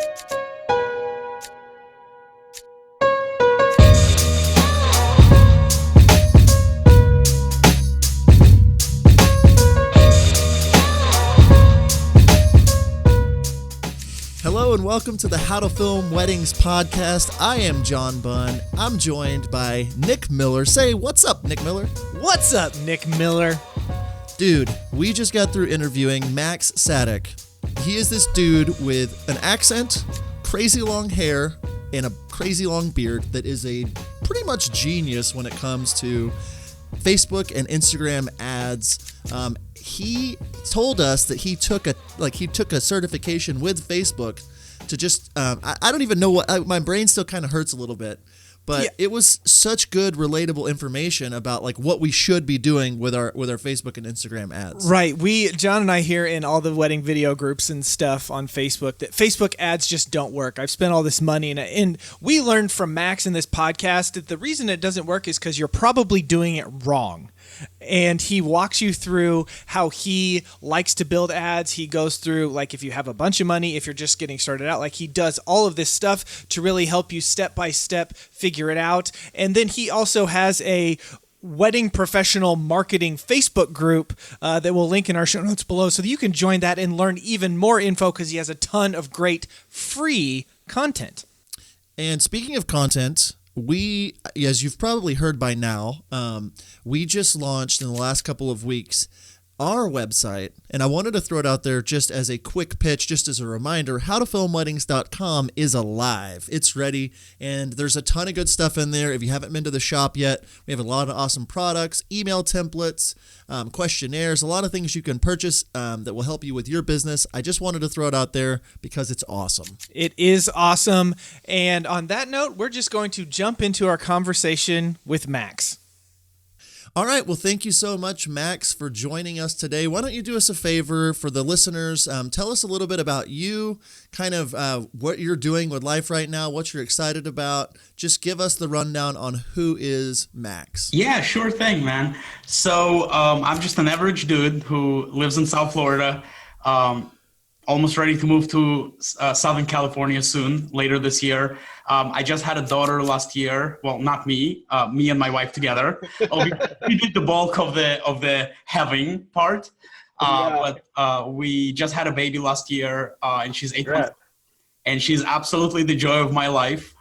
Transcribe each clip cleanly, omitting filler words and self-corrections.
Hello and welcome to the How to Film Weddings podcast. I am John Bunn. I'm joined by Nick Miller. Say, what's up, Nick Miller? What's up, Nick Miller? Dude, we just got through interviewing Max Sadik. He is this dude with an accent, crazy long hair, and a crazy long beard that is a pretty much genius when it comes to Facebook and Instagram ads. He told us that he took a certification with Facebook to just I don't even know what my brain still kind of hurts a little bit, but It was such good relatable information about like what we should be doing with our Facebook and Instagram ads. Right. John and I hear in all the wedding video groups and stuff on Facebook that Facebook ads just don't work. I've spent all this money and we learned from Max in this podcast that the reason it doesn't work is because you're probably doing it wrong. And he walks you through how he likes to build ads. He goes through, like, if you have a bunch of money, if you're just getting started out, like he does all of this stuff to really help you step by step figure it out. And then he also has a wedding professional marketing Facebook group that we'll link in our show notes below so that you can join that and learn even more info because he has a ton of great free content. And speaking of content, we, as you've probably heard by now, we just launched in the last couple of weeks our website, and I wanted to throw it out there just as a quick pitch, just as a reminder, howtofilmweddings.com is alive. It's ready, and there's a ton of good stuff in there. If you haven't been to the shop yet, we have a lot of awesome products, email templates, questionnaires, a lot of things you can purchase that will help you with your business. I just wanted to throw it out there because it's awesome. It is awesome, and on that note, we're just going to jump into our conversation with Max. All right. Well, thank you so much, Max, for joining us today. Why don't you do us a favor for the listeners? Tell us a little bit about you, kind of what you're doing with life right now, what you're excited about. Just give us the rundown on who is Max. Yeah, sure thing, man. So I'm just an average dude who lives in South Florida, almost ready to move to Southern California soon, later this year. I just had a daughter last year. Well, not me, me and my wife together. We did the bulk of the having part, but we just had a baby last year, and she's 8 months, and she's absolutely the joy of my life.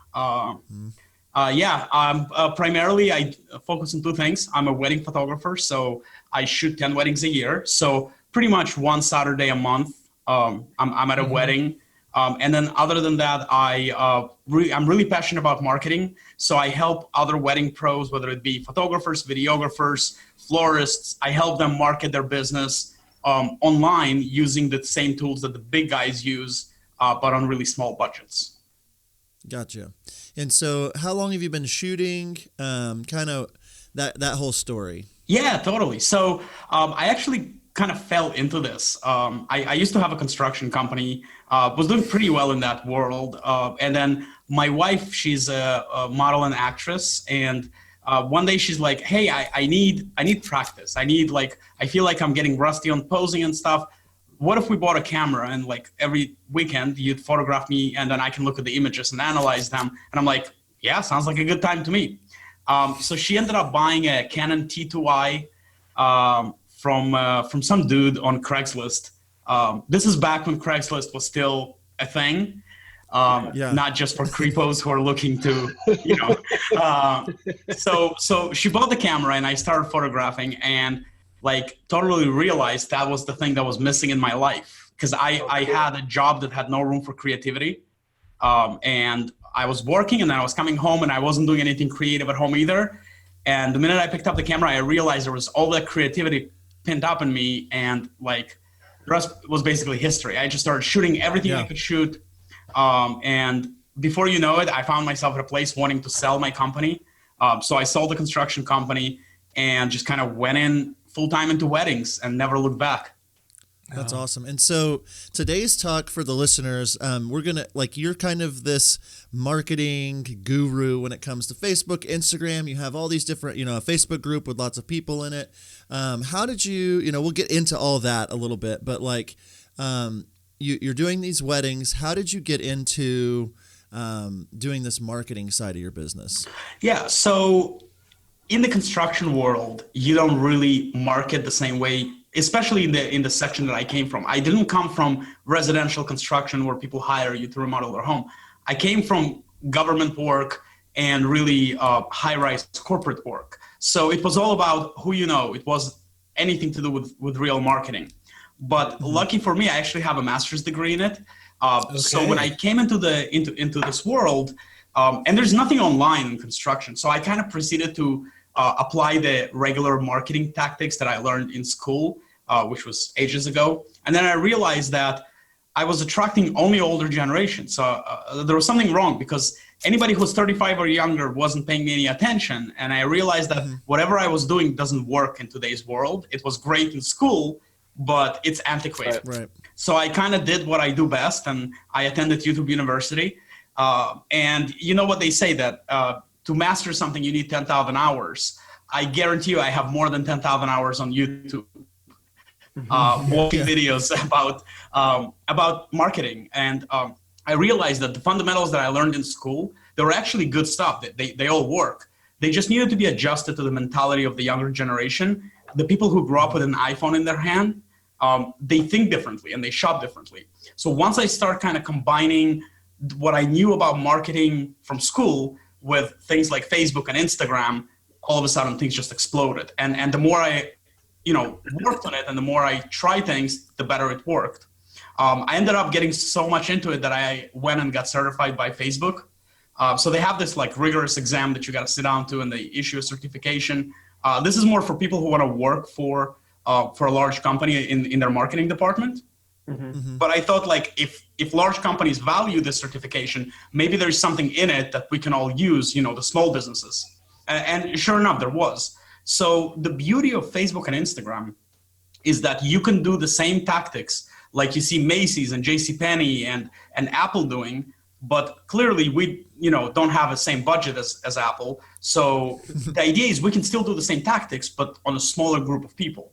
Primarily I focus on two things. I'm a wedding photographer, so I shoot 10 weddings a year. So pretty much one Saturday a month, I'm at a wedding. And then other than that, I'm really passionate about marketing. So I help other wedding pros, whether it be photographers, videographers, florists. I help them market their business online using the same tools that the big guys use, but on really small budgets. Gotcha. And so how long have you been shooting? Kind of that whole story. Yeah, totally. So I actually kind of fell into this. I used to have a construction company, was doing pretty well in that world. And then my wife, she's a model and actress. And one day she's like, hey, I need practice. I feel like I'm getting rusty on posing and stuff. What if we bought a camera and like every weekend you'd photograph me and then I can look at the images and analyze them. And I'm like, yeah, sounds like a good time to me. So she ended up buying a Canon T2i, from some dude on Craigslist. This is back when Craigslist was still a thing, not just for creepos who are looking to, So she bought the camera and I started photographing and like totally realized that was the thing that was missing in my life because I had a job that had no room for creativity, and I was working and then I was coming home and I wasn't doing anything creative at home either. And the minute I picked up the camera, I realized there was all that creativity pinned up in me, and like the rest was basically history. I just started shooting everything I could shoot, and before you know it, I found myself at a place wanting to sell my company. So I sold the construction company and just kind of went in full time into weddings and never looked back. That's awesome. And so today's talk for the listeners, we're going to, like, you're kind of this marketing guru when it comes to Facebook, Instagram. You have all these different, a Facebook group with lots of people in it. How did you, we'll get into all that a little bit, but like, you're doing these weddings. How did you get into doing this marketing side of your business? Yeah, so in the construction world, you don't really market the same way, especially in the section that I came from. I didn't come from residential construction where people hire you to remodel their home. I came from government work and really high-rise corporate work. So it was all about who you know. It was anything to do with real marketing. But lucky for me, I actually have a master's degree in it. So when I came into this world, and there's nothing online in construction, so I kind of proceeded to apply the regular marketing tactics that I learned in school, which was ages ago. And then I realized that I was attracting only older generation. So there was something wrong because anybody who's 35 or younger wasn't paying me any attention. And I realized that whatever I was doing doesn't work in today's world. It was great in school, but it's antiquated. Right. So I kind of did what I do best, and I attended YouTube University. And you know what they say, that to master something, you need 10,000 hours. I guarantee you I have more than 10,000 hours on YouTube. Watching videos about marketing, and I realized that the fundamentals that I learned in school, they were actually good stuff. They all work. They just needed to be adjusted to the mentality of the younger generation. The people who grew up with an iPhone in their hand, they think differently and they shop differently. So once I start kind of combining what I knew about marketing from school with things like Facebook and Instagram, all of a sudden things just exploded. And the more I worked on it, and the more I tried things, the better it worked. I ended up getting so much into it that I went and got certified by Facebook. So they have this like rigorous exam that you got to sit down to, and they issue a certification. This is more for people who want to work for a large company in their marketing department. But I thought, like, if large companies value this certification, maybe there's something in it that we can all use, the small businesses. And sure enough, there was. So the beauty of Facebook and Instagram is that you can do the same tactics like you see Macy's and JCPenney and Apple doing, but clearly we don't have the same budget as Apple. So the idea is we can still do the same tactics, but on a smaller group of people.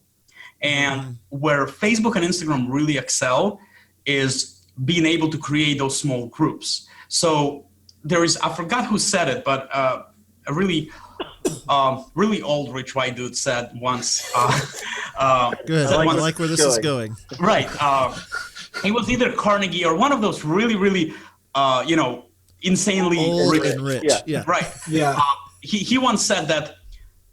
And where Facebook and Instagram really excel is being able to create those small groups. So there is, I forgot who said it, but a really old rich white dude said once. Good. I like where this is going. Right. He was either Carnegie or one of those really, really, insanely old rich. and rich. Yeah. Right. Yeah. He once said that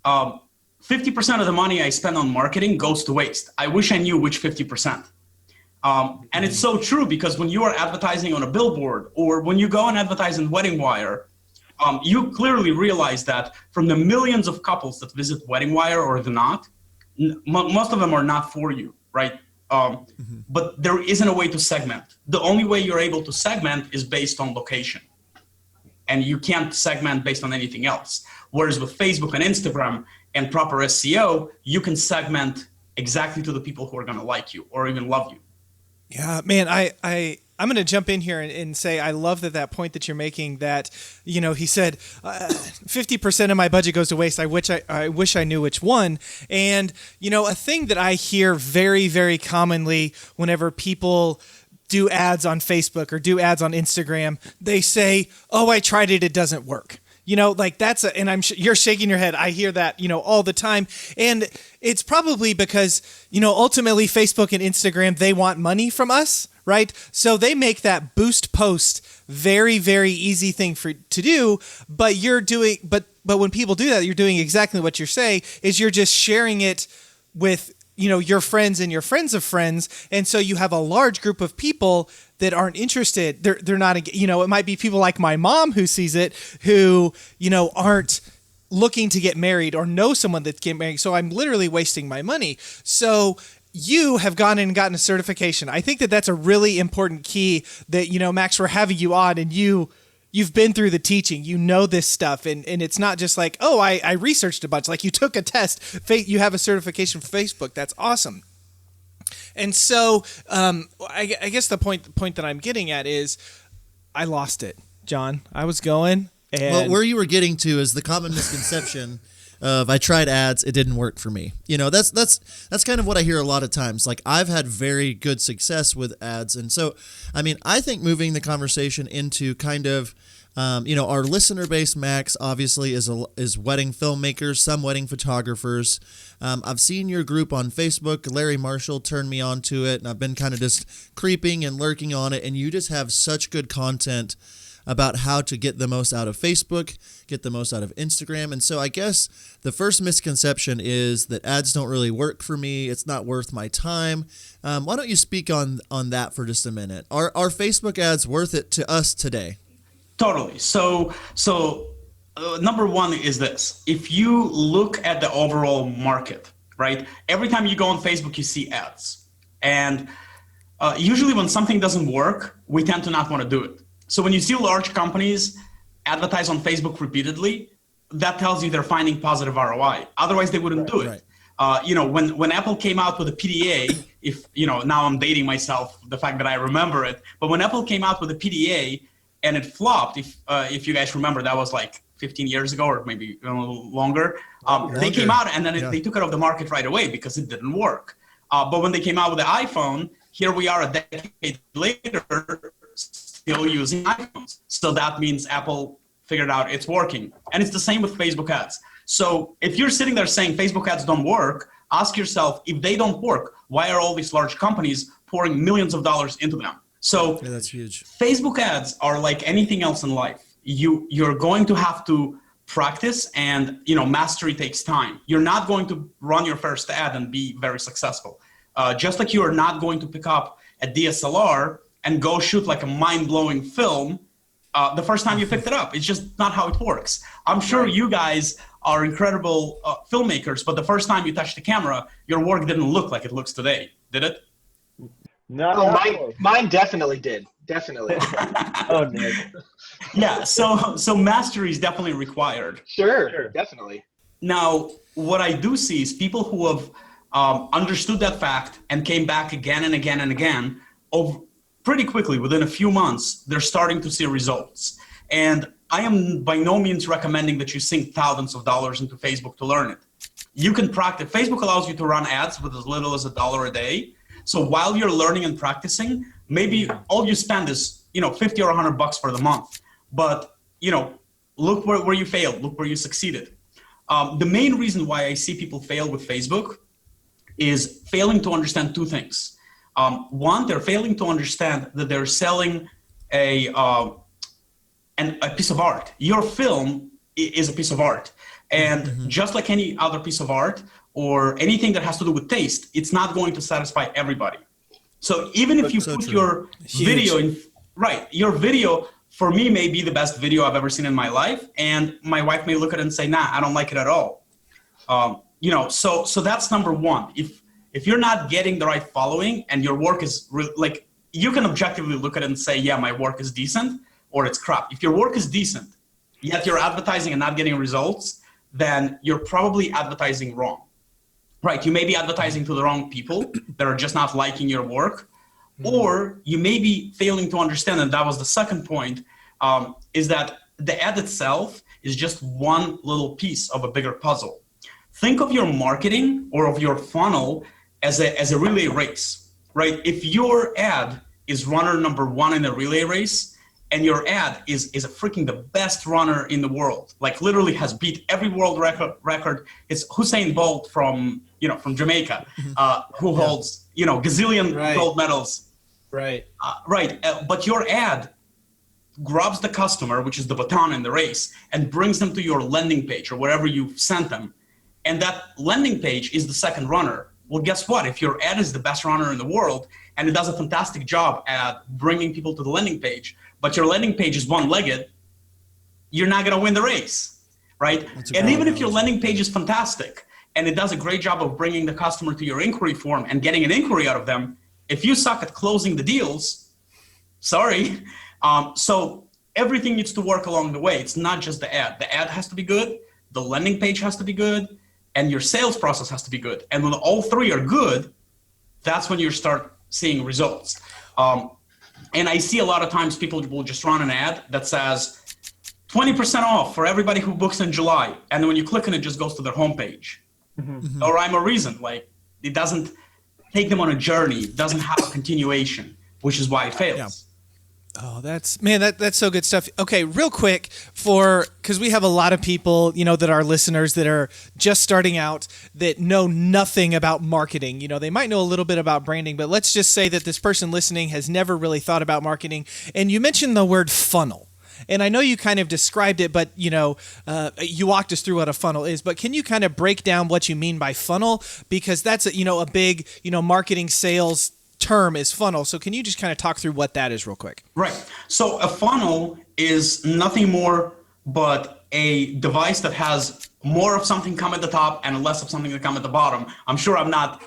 50% of the money I spend on marketing goes to waste. I wish I knew which 50%. And it's so true, because when you are advertising on a billboard or when you go and advertise in Wedding Wire, you clearly realize that from the millions of couples that visit Wedding Wire or the not, most of them are not for you, right? But there isn't a way to segment. The only way you're able to segment is based on location. And you can't segment based on anything else. Whereas with Facebook and Instagram and proper SEO, you can segment exactly to the people who are going to like you or even love you. Yeah, man, I'm going to jump in here and say I love that point that you're making, that, he said 50% of my budget goes to waste. I wish I knew which one. And, a thing that I hear very, very commonly whenever people do ads on Facebook or do ads on Instagram, they say, "Oh, I tried it. It doesn't work." And you're shaking your head. I hear that, all the time. And it's probably because, ultimately Facebook and Instagram, they want money from us, right? So they make that boost post very, very easy thing to do. But but when people do that, you're doing exactly what you're saying, is you're just sharing it with, your friends and your friends of friends. And so you have a large group of people that aren't interested. They're not, it might be people like my mom who sees it, who, aren't looking to get married or know someone that's getting married. So I'm literally wasting my money. So you have gone in and gotten a certification. I think that's a really important key that, Max, we're having you on, and you've been through the teaching, this stuff. And it's not just like, oh, I researched a bunch. Like, you took a test, you have a certification for Facebook. That's awesome. And so I guess the point that I'm getting at is I lost it, John. I was going. And well, where you were getting to is the common misconception of I tried ads, it didn't work for me. You know, that's kind of what I hear a lot of times. Like, I've had very good success with ads. And so, I mean, I think moving the conversation into kind of, our listener base, Max, obviously is wedding filmmakers, some wedding photographers. I've seen your group on Facebook. Larry Marshall turned me on to it, and I've been kind of just creeping and lurking on it. And you just have such good content about how to get the most out of Facebook, get the most out of Instagram. And so I guess the first misconception is that ads don't really work for me. It's not worth my time. Why don't you speak on that for just a minute? Are Facebook ads worth it to us today? Totally. So number one is this. If you look at the overall market, right, every time you go on Facebook, you see ads. And usually when something doesn't work, we tend to not want to do it. So when you see large companies advertise on Facebook repeatedly, that tells you they're finding positive ROI. Otherwise, they wouldn't do it. Right. When Apple came out with a PDA, now I'm dating myself, the fact that I remember it, but when Apple came out with a PDA and it flopped, if you guys remember, that was like 15 years ago or maybe a little longer. They came out and then they took it off the market right away because it didn't work. But when they came out with the iPhone, here we are a decade later, still using iPhones. So that means Apple figured out it's working. And it's the same with Facebook ads. So if you're sitting there saying Facebook ads don't work, ask yourself, if they don't work, why are all these large companies pouring millions of dollars into them? So yeah, that's huge. Facebook ads are like anything else in life. You're going to have to practice, and mastery takes time. You're not going to run your first ad and be very successful. Just like you are not going to pick up a DSLR and go shoot like a mind-blowing film the first time you picked it up. It's just not how it works. I'm sure you guys are incredible filmmakers, but the first time you touched the camera, your work didn't look like it looks today, did it? No, mine definitely did. Definitely. Oh, Nick. Yeah, so mastery is definitely required. Sure, definitely. Now, what I do see is people who have understood that fact and came back again and again and again, pretty quickly, within a few months, they're starting to see results. And I am by no means recommending that you sink thousands of dollars into Facebook to learn it. You can practice. Facebook allows you to run ads with as little as $1 a day. So while you're learning and practicing, maybe all you spend is, $50 or $100 for the month. But, look where you failed, look where you succeeded. The main reason why I see people fail with Facebook is failing to understand two things. One, they're failing to understand that they're selling a piece of art. Your film is a piece of art. And just like any other piece of art or anything that has to do with taste, it's not going to satisfy everybody. So even if you put your video in, your video for me may be the best video I've ever seen in my life. And my wife may look at it and say, nah, I don't like it at all. So that's number one. If you're not getting the right following and your work is you can objectively look at it and say, yeah, my work is decent or it's crap. If your work is decent, yet you're advertising and not getting results, then you're probably advertising wrong, right? You may be advertising to the wrong people that are just not liking your work, or you may be failing to understand, and that was the second point, is that the ad itself is just one little piece of a bigger puzzle. Think of your marketing or of your funnel as a relay race, right? If your ad is runner number one in a relay race, and your ad is a freaking the best runner in the world, like literally has beat every world record. It's Usain Bolt from Jamaica, who holds gazillion gold medals. Right. But your ad grabs the customer, which is the baton in the race, and brings them to your landing page or wherever you've sent them. And that landing page is the second runner. Well, guess what? If your ad is the best runner in the world and it does a fantastic job at bringing people to the landing page, but your landing page is one-legged, you're not going to win the race, right? And even if your landing page is fantastic and it does a great job of bringing the customer to your inquiry form and getting an inquiry out of them, if you suck at closing the deals, sorry. So everything needs to work along the way. It's not just the ad. The ad has to be good, the landing page has to be good, and your sales process has to be good. And when all three are good, that's when you start seeing results. And I see a lot of times people will just run an ad that says, 20% off for everybody who books in July. And then when you click on it, it just goes to their homepage. Mm-hmm. No rhyme or reason. Like, it doesn't take them on a journey. It doesn't have a continuation, which is why it fails. Yeah. Oh, that's so good stuff. Okay, real quick, because we have a lot of people, that are listeners that are just starting out that know nothing about marketing. They might know a little bit about branding, but let's just say that this person listening has never really thought about marketing. And you mentioned the word funnel. And I know you kind of described it, but you walked us through what a funnel is. But can you kind of break down what you mean by funnel? Because that's a big marketing sales term is funnel. So can you just kind of talk through what that is real quick? Right. So a funnel is nothing more but a device that has more of something come at the top and less of something to come at the bottom. I'm sure I'm not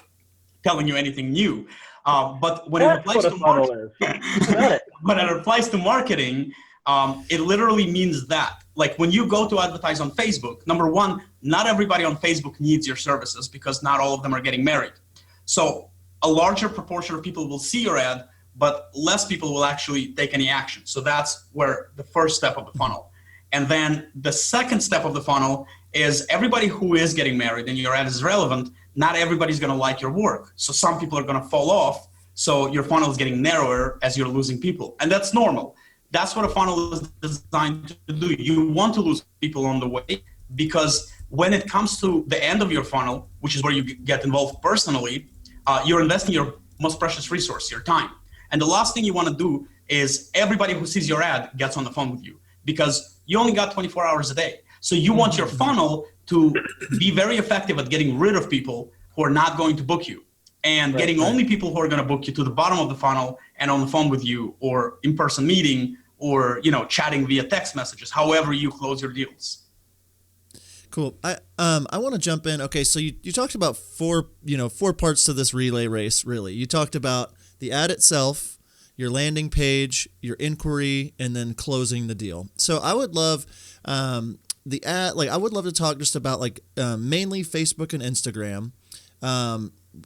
telling you anything new, but when it applies to marketing, it literally means that. Like when you go to advertise on Facebook, number one, not everybody on Facebook needs your services because not all of them are getting married. So a larger proportion of people will see your ad, but less people will actually take any action. So that's where the first step of the funnel. And then the second step of the funnel is everybody who is getting married and your ad is relevant, not everybody's going to like your work. So some people are going to fall off. So your funnel is getting narrower as you're losing people. And that's normal. That's what a funnel is designed to do. You want to lose people on the way because when it comes to the end of your funnel, which is where you get involved personally, you're investing your most precious resource, your time. And the last thing you want to do is everybody who sees your ad gets on the phone with you because you only got 24 hours a day. So you want your funnel to be very effective at getting rid of people who are not going to book you and getting only people who are going to book you to the bottom of the funnel and on the phone with you or in-person meeting or, chatting via text messages, however you close your deals. Cool. I want to jump in. Okay, so you talked about four parts to this relay race, really. You talked about the ad itself, your landing page, your inquiry, and then closing the deal. So I would love the ad, I would love to talk just about mainly Facebook and Instagram.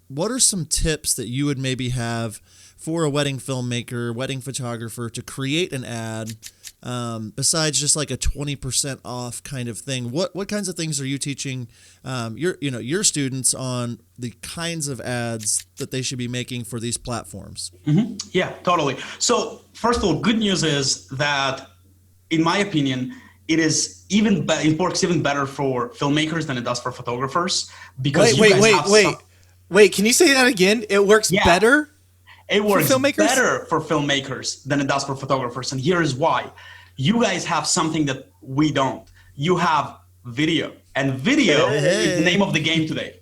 What are some tips that you would maybe have for a wedding filmmaker, wedding photographer to create an ad besides just like a 20% off kind of thing? What kinds of things are you teaching your students on the kinds of ads that they should be making for these platforms? Mm-hmm. Yeah, totally. So first of all, good news is that, in my opinion, it works even better for filmmakers than it does for photographers because wait. Can you say that again? It works better. It works better for filmmakers than it does for photographers. And here is why. You guys have something that we don't. You have video. And video is the name of the game today.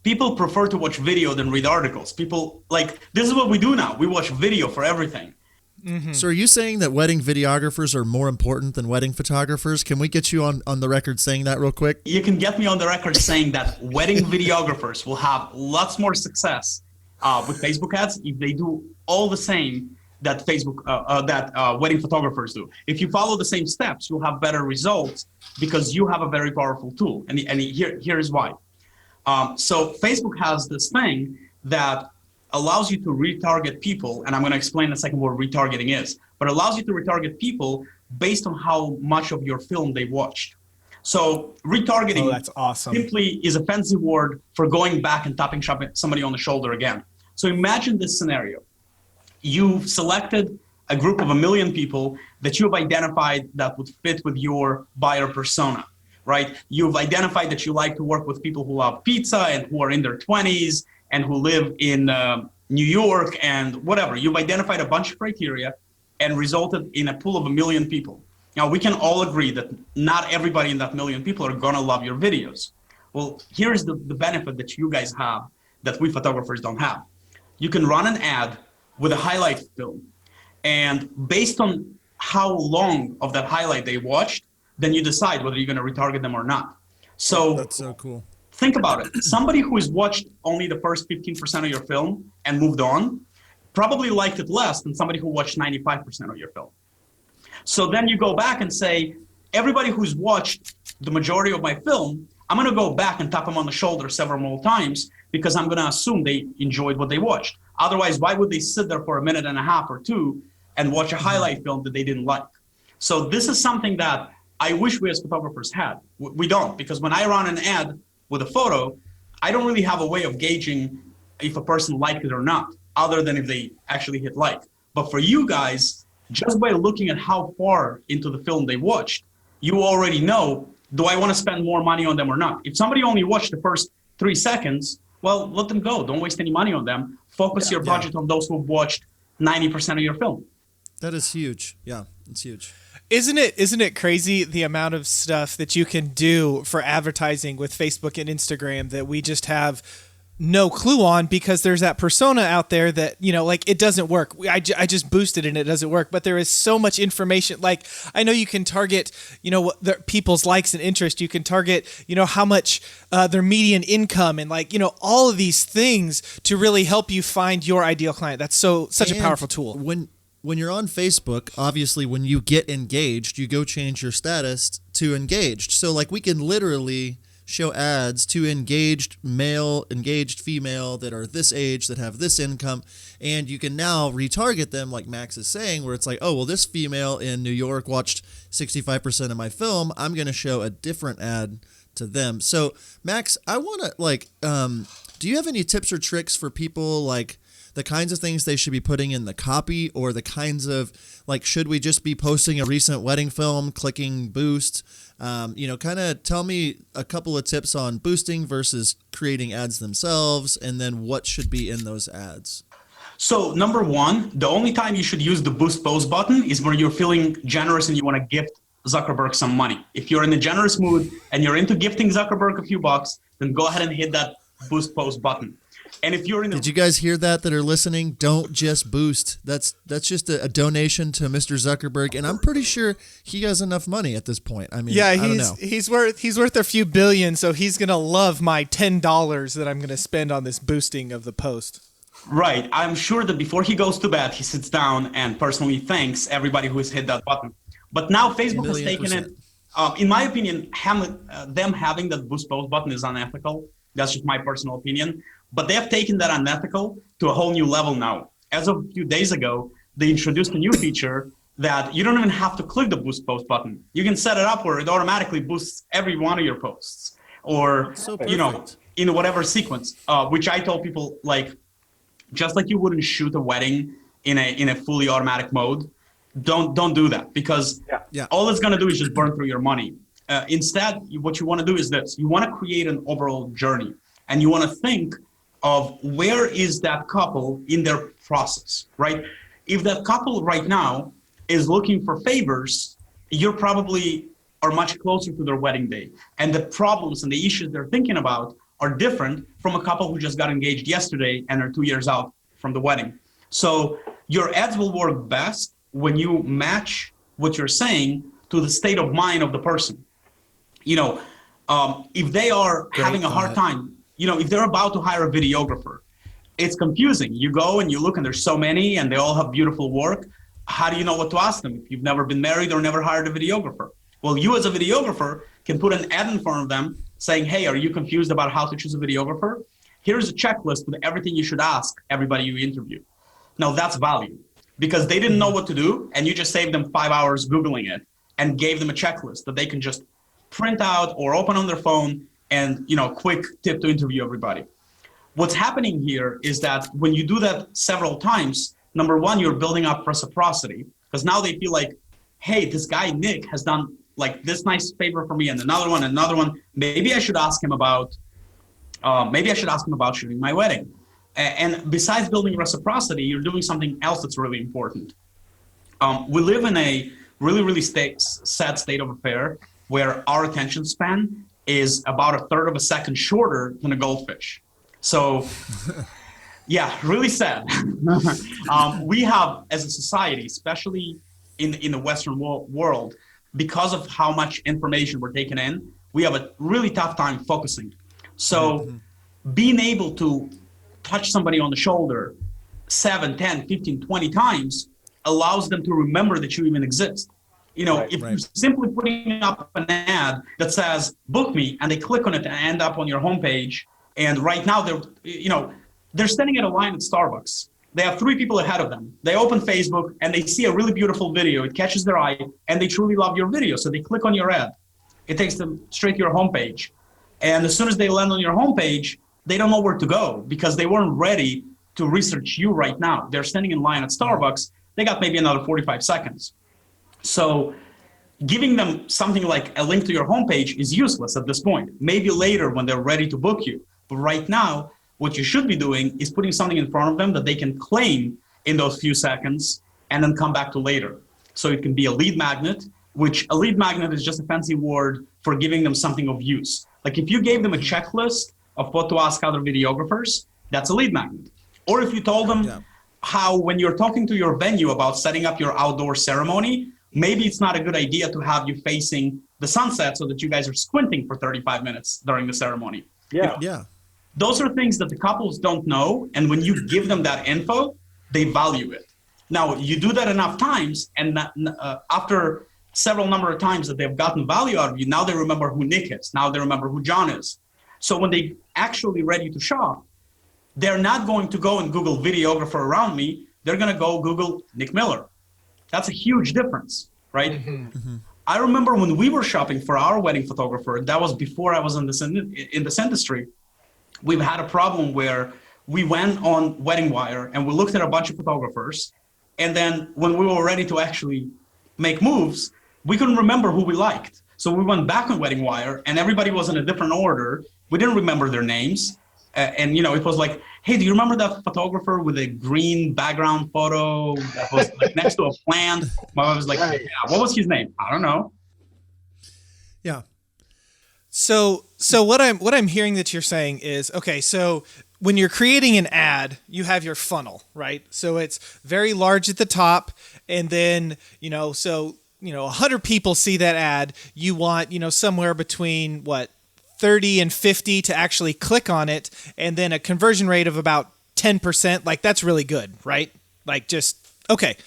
People prefer to watch video than read articles. This is what we do now. We watch video for everything. Mm-hmm. So are you saying that wedding videographers are more important than wedding photographers? Can we get you on the record saying that real quick? You can get me on the record saying that wedding videographers will have lots more success with Facebook ads if they do all the same that wedding photographers do. If you follow the same steps, you'll have better results because you have a very powerful tool. And here is why. So Facebook has this thing that allows you to retarget people, and I'm going to explain in a second what retargeting is, but allows you to retarget people based on how much of your film they watched. So retargeting that's awesome. Simply is a fancy word for going back and tapping somebody on the shoulder again. So imagine this scenario. You've selected a group of 1 million people that you've identified that would fit with your buyer persona, right? You've identified that you like to work with people who love pizza and who are in their 20s and who live in New York and whatever. You've identified a bunch of criteria and resulted in a pool of 1 million people. Now, we can all agree that not everybody in that 1 million people are going to love your videos. Well, here's the benefit that you guys have that we photographers don't have. You can run an ad with a highlight film, and based on how long of that highlight they watched, then you decide whether you're going to retarget them or not. So that's so cool. Think about it. Somebody who has watched only the first 15% of your film and moved on probably liked it less than somebody who watched 95% of your film. So then you go back and say, everybody who's watched the majority of my film, I'm going to go back and tap them on the shoulder several more times because I'm going to assume they enjoyed what they watched. Otherwise, why would they sit there for a minute and a half or two and watch a highlight film that they didn't like? So this is something that I wish we as photographers had. We don't, because when I run an ad with a photo, I don't really have a way of gauging if a person liked it or not, other than if they actually hit like. But for you guys, just by looking at how far into the film they watched, you already know, do I want to spend more money on them or not? If somebody only watched the first 3 seconds, well, let them go. Don't waste any money on them. Focus your budget on those who've watched 90% of your film. That is huge. Yeah, it's huge. Isn't it crazy the amount of stuff that you can do for advertising with Facebook and Instagram that we just have no clue on, because there's that persona out there that, you know, like, it doesn't work. I just boosted and it doesn't work, but there is so much information. Like, I know you can target, you know, what people's likes and interest. You can target, you know, how much their median income, and, like, you know, all of these things to really help you find your ideal client. That's such a powerful tool. When you're on Facebook, obviously when you get engaged, you go change your status to engaged. So, like, we can literally show ads to engaged male, engaged female that are this age, that have this income, and you can now retarget them, like Max is saying, where it's like, oh, well, this female in New York watched 65% of my film. I'm going to show a different ad to them. So, Max, I want to, like, do you have any tips or tricks for people, like, the kinds of things they should be putting in the copy, or the kinds of, like, should we just be posting a recent wedding film, clicking boost? You know, kind of tell me a couple of tips on boosting versus creating ads themselves, and then what should be in those ads. So number one, the only time you should use the boost post button is when you're feeling generous and you want to gift Zuckerberg some money. If you're in a generous mood and you're into gifting Zuckerberg a few bucks, then go ahead and hit that boost post button. And if you're in Did you guys hear that are listening? Don't just boost. That's just a donation to Mr. Zuckerberg, and I'm pretty sure he has enough money at this point. I mean, yeah, I don't know. he's worth a few billion, so he's gonna love my $10 that I'm gonna spend on this boosting of the post. Right. I'm sure that before he goes to bed, he sits down and personally thanks everybody who has hit that button. But now Facebook has taken it. In my opinion, them having that boost post button is unethical. That's just my personal opinion. But they have taken that unethical to a whole new level now. As of a few days ago, they introduced a new feature that you don't even have to click the boost post button. You can set it up where it automatically boosts every one of your posts, or, you know, in whatever sequence, which I told people, like, just like you wouldn't shoot a wedding in a fully automatic mode, don't do that, because all it's going to do is just burn through your money. Instead, what you want to do is this. You want to create an overall journey, and you want to think of where is that couple in their process, right? If that couple right now is looking for favors, you're probably are much closer to their wedding day. And the problems and the issues they're thinking about are different from a couple who just got engaged yesterday and are 2 years out from the wedding. So your ads will work best when you match what you're saying to the state of mind of the person. You know, if they are having a hard time, you know, if they're about to hire a videographer, it's confusing. You go and you look and there's so many and they all have beautiful work. How do you know what to ask them if you've never been married or never hired a videographer? Well, you as a videographer can put an ad in front of them saying, hey, are you confused about how to choose a videographer? Here's a checklist with everything you should ask everybody you interview. Now that's value, because they didn't know what to do and you just saved them 5 hours Googling it and gave them a checklist that they can just print out or open on their phone and, you know, quick tip to interview everybody. What's happening here is that when you do that several times, number one, you're building up reciprocity, because now they feel like, hey, this guy, Nick, has done like this nice favor for me, and another one. Maybe I should ask him about shooting my wedding. And besides building reciprocity, you're doing something else that's really important. We live in a really sad state of affair where our attention span is about a third of a second shorter than a goldfish. So, yeah, really sad. We have, as a society, especially in the Western world, because of how much information we're taking in, we have a really tough time focusing. So being able to touch somebody on the shoulder 7, 10, 15, 20 times allows them to remember that you even exist. You know, if you're simply putting up an ad that says, book me, and they click on it and end up on your homepage, and right now they're standing at a line at Starbucks, They have 3 people ahead of them. They open Facebook and they see a really beautiful video. It catches their eye and they truly love your video. So they click on your ad. It takes them straight to your homepage. And as soon as they land on your homepage, they don't know where to go because they weren't ready to research you right now. They're standing in line at Starbucks. They got maybe another 45 seconds. So giving them something like a link to your homepage is useless at this point. Maybe later when they're ready to book you. But right now, what you should be doing is putting something in front of them that they can claim in those few seconds and then come back to later. So it can be a lead magnet, which a lead magnet is just a fancy word for giving them something of use. Like if you gave them a checklist of what to ask other videographers, that's a lead magnet. Or if you told them how when you're talking to your venue about setting up your outdoor ceremony, maybe it's not a good idea to have you facing the sunset so that you guys are squinting for 35 minutes during the ceremony. Those are things that the couples don't know. And when you give them that info, they value it. Now, you do that enough times, and after several number of times that they've gotten value out of you, now they remember who Nick is. Now they remember who John is. So when they actually ready to shop, they're not going to go and Google videographer around me. They're going to go Google Nick Miller. That's a huge difference, right? Mm-hmm. Mm-hmm. I remember when we were shopping for our wedding photographer, that was before I was in this industry. We've had a problem where we went on Wedding Wire and we looked at a bunch of photographers. And then when we were ready to actually make moves, we couldn't remember who we liked. So we went back on Wedding Wire and everybody was in a different order. We didn't remember their names. And it was like, hey, do you remember that photographer with a green background photo that was like next to a plant? I was like, yeah, what was his name? I don't know. Yeah. So what I'm hearing that you're saying is, okay, so when you're creating an ad, you have your funnel, right? So it's very large at the top, and then, 100 people see that ad. You want, somewhere between 30 and 50 to actually click on it, and then a conversion rate of about 10%. Like, that's really good, right? Like, just okay.